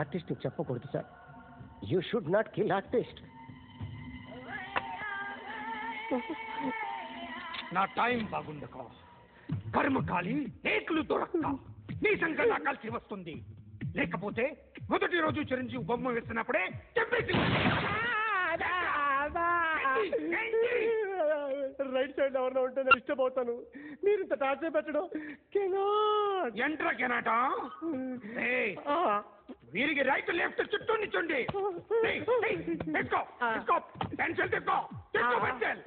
Artist చెప్పకూడదు sir. You should not kill artist. నా time బాగుండకో, కర్మకాలి ఏకులు దొరక్క నీ సంకల్లా కలిసి వస్తుంది. లేకపోతే మొదటి రోజు చిరంజీవి బొమ్మ వేసినప్పుడే చెప్పేసి రైట్ సైడ్ ఎవరిలో ఉంటే నేను ఇష్టపోతాను. మీరు ఇంత టార్చర్ పెట్టడం ఎంట్రా కెనాటా. వీరికి రైట్ లెఫ్ట్ చుట్టూ నిచ్చండి. Pencil తెక్కో, pencil.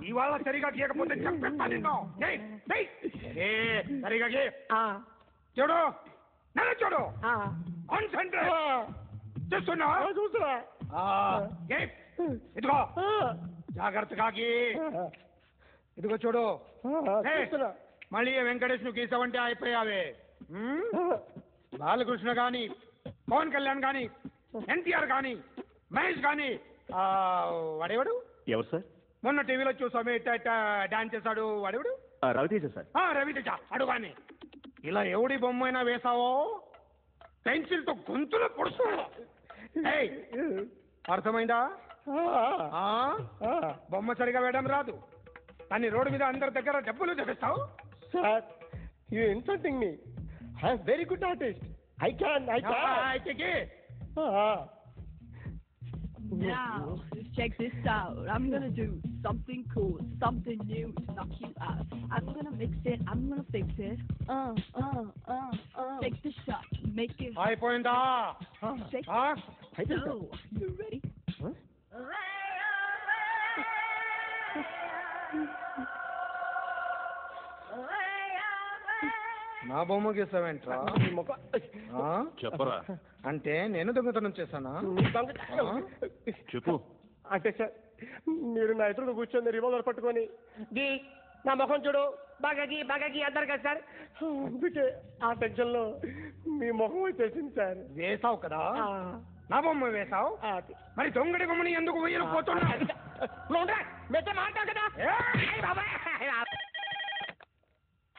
ఇవాళ సరిగా గీయకపోతే చెప్పేస్తా నిన్ను. సరిగా గీ. చూడు, నన్ను చూడు. కాన్సంట్రేట్ చూస్తున్నా. చూస్తున్నా. ఇదిగో జాగ్రత్తగా గీ. ఇదిగో చూడు. మళ్ళీ వెంకటేష్ ను గీసావంటే అయిపోయావే. బాలకృష్ణ గాని, పవన్ కళ్యాణ్ గాని, ఎన్టీఆర్ గాని, మహేష్ గాని, వాడేవాడు ఎవరు సార్? మొన్న టీవీలో చూసామే డాన్స్ చేశాడు, వాడేవాడు? రవితేజ సార్. రవితేజ అడు గాని. ఇలా ఎవడి బొమ్మ అయినా వేసావో పెన్సిల్ తో గొంతులో పొడుస్తున్నా. అర్థమైందా? బొమ్మ సరిగా వేయడం రాదు కానీ రోడ్డు మీద అందరి దగ్గర డబ్బులు తెప్పిస్తావు. Sir, you insulting me. I'm very good artist. I can. Now, check this out. I'm gonna do something cool, something new to knock you out. I'm gonna mix it, I'm gonna fix it. Take the shot, make it. అయిపోయిందా? Shake. So, you ready? నా బొమ్మ గీసావేంట్రా? చెప్పరా. అంటే నేను దొంగతనం చేశానా? చెప్పు. అంటే సార్, మీరు నా ఎదురు కూర్చొని రివాల్వర్ పట్టుకొని గీ, నా ముఖం చూడు, బాగా గీ అంటారు కదా సార్. అందుకే ఆ టెన్షన్లో మీ ముఖం వచ్చేసింది సార్. వేసావు కదా, నా బొమ్మ వేసావు. మరి దొంగడి బొమ్మని ఎందుకు వేయలు పోతున్నా?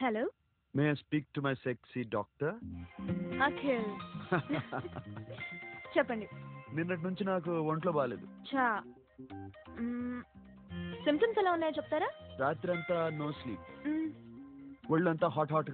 Hello, may I speak to my sexy doctor? Akhil. చెప్పండి. నిన్నటి నుంచి నాకు ఒంట్లో బాగాలేదు. సిమ్టమ్స్ ఎలా ఉన్నాయో చెప్తారా? రాత్రి అంతా నో స్లీప్, ఒళ్ళంతా హాట్